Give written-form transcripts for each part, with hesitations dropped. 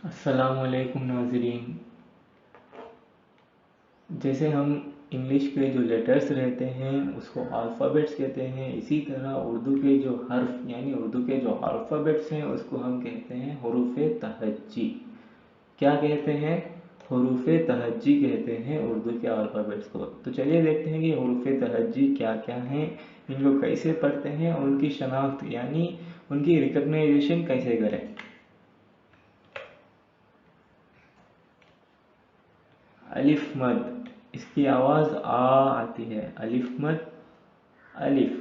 अस्सलामुअलैकुम नाज़रीन। जैसे हम इंग्लिश के जो लेटर्स रहते हैं उसको अल्फ़ाबेट्स कहते हैं, इसी तरह उर्दू के जो हर्फ यानी उर्दू के जो अल्फ़ाबेट्स हैं उसको हम कहते हैं हुरूफ़े तहज्जी। क्या कहते हैं? हुरूफ़े तहज्जी कहते हैं उर्दू के अल्फ़ाबेट्स को। तो चलिए देखते हैं कि हुरूफ़े तहज्जी क्या क्या हैं, इनको कैसे पढ़ते हैं और उनकी शनाख्त यानी उनकी रिकग्नाइजेशन कैसे करें। अलिफ मद, इसकी आवाज़ आ आती है। अलिफ मद, अलिफ,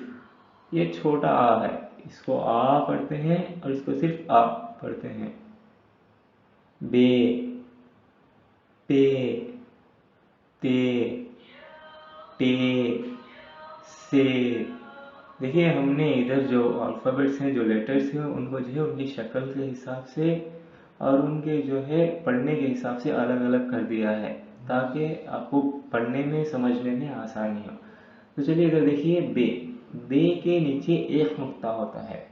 ये छोटा आ है, इसको आ पढ़ते हैं और इसको सिर्फ आ पढ़ते हैं। बे, पे, ते, टे, से। देखिए हमने इधर जो अल्फ़ाबेट्स हैं, जो लेटर्स हैं, उनको जो है उनकी शक्ल के हिसाब से और उनके जो है पढ़ने के हिसाब से अलग अलग कर दिया है ताकि आपको पढ़ने में समझने में आसानी हो। तो चलिए इधर देखिए बे। बे के नीचे एक नुक्ता होता है,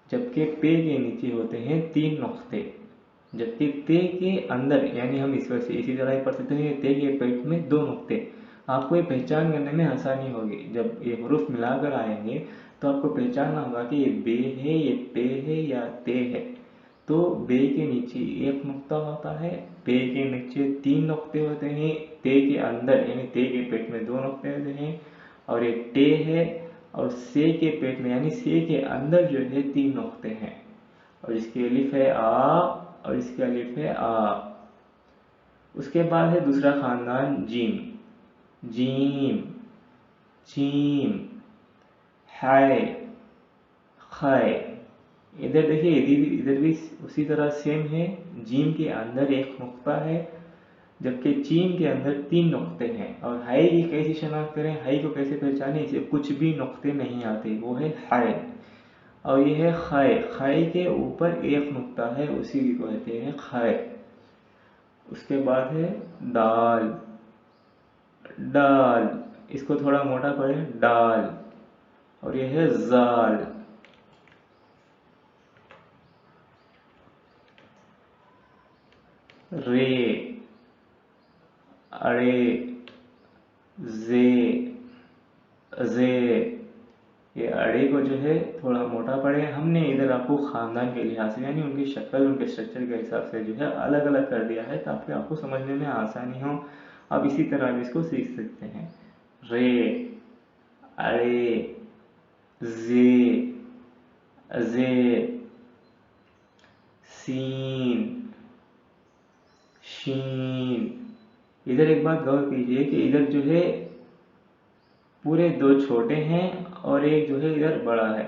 जबकि पे के नीचे होते हैं 3 नुक्ते। जबकि ते के अंदर यानी हम इसी तरह ही पढ़ सकते हैं, ते के पेट में 2 नुक्ते। आपको ये पहचान करने में आसानी होगी, जब ये हरूफ मिलाकर आएंगे तो आपको पहचानना होगा कि ये बे है, ये पे है या ते है। तो बे के नीचे एक नुक्ता होता है, पे के नीचे 3 नुक्ते होते हैं, ते के अंदर यानी ते के पेट में 2 नुक्ते होते हैं, और एक टे है, और से के पेट में यानी से के अंदर जो है 3 नुक्ते हैं। और इसकी अलिफ है आ और इसकी अलिफ है आ। उसके बाद है दूसरा खानदान जीम। जीम, चीम, हाय, खाय। इधर देखिए इधर भी उसी तरह सेम है। जीम के अंदर एक नुक्ता है, जबकि चीम के अंदर 3 नुक्ते हैं। और हाई की कैसी शनाख्त करें, हाई को कैसे पहचानें? इसे कुछ भी नुक्ते नहीं आते, वो है हाय। और ये है खाय। खाय के ऊपर एक नुक्ता है, उसी को कहते हैं खाय। उसके बाद है दाल। डाल, इसको थोड़ा मोटा पढ़ें, डाल। और ये है जाल। रे, अड़े, जे, जे। ये अड़े को जो है थोड़ा मोटा पड़े। हमने इधर आपको खानदान के लिहाज से यानी उनकी शक्ल, उनके स्ट्रक्चर के हिसाब से जो है अलग अलग कर दिया है ताकि आपको समझने में आसानी हो। आप इसी तरह भी इसको सीख सकते हैं। रे, अड़े, जे, अजे, सीन, शीन। इधर एक बात गौर कीजिए कि इधर जो है पूरे 2 छोटे हैं और एक जो है इधर बड़ा है।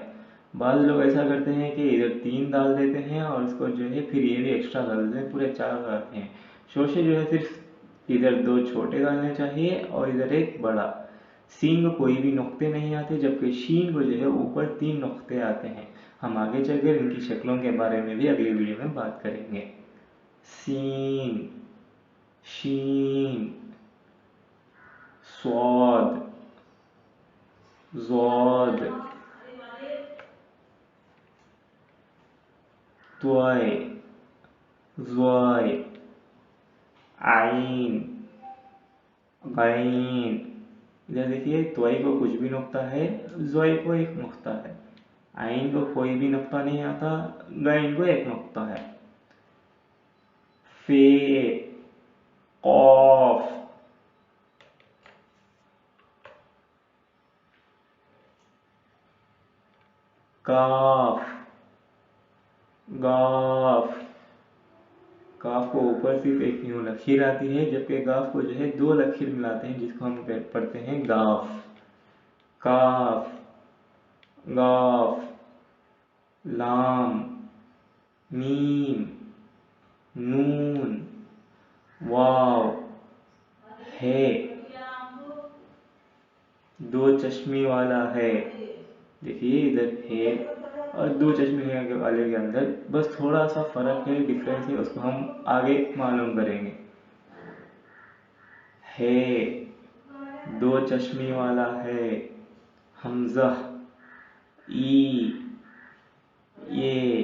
बाद लोग ऐसा करते हैं कि इधर 3 डाल देते हैं और इसको जो है फिर ये भी एक्स्ट्रा डाल देते हैं, पूरे 4 डालते हैं। शोशे जो है सिर्फ इधर 2 छोटे डालने चाहिए और इधर एक बड़ा। सीन को कोई भी नुक्ते नहीं आते, जबकि शीन को जो है ऊपर 3 नुक्ते आते हैं। हम आगे चलकर इनकी शक्लों के बारे में भी अगली वीडियो में बात करेंगे। सीन, शीन, स्वाद, ज़ाद, त्वाय, ज़्वाय, आइन, गैन। इधर देखिए त्वाई को कुछ भी नुक्ता है, ज़्वाय को एक नुक्ता है, आइन को कोई भी नुक्ता नहीं आता, गैन को एक नुक्ता है। फे, कॉफ, काफ, गाफ। काफ को ऊपर सिर्फ एक यूं लकीर आती है, जबकि गाफ को जो है 2 लकीर मिलाते हैं जिसको हम पढ़ते हैं गाफ। काफ, गाफ, लाम, मीम, नून, वाव, है। 2 चश्मे वाला है। देखिए इधर है और 2 चश्मे वाले के अंदर बस थोड़ा सा फर्क है, डिफरेंस है, उसको हम आगे मालूम करेंगे। है, 2 चश्मे वाला है। हमजा, ई, ये,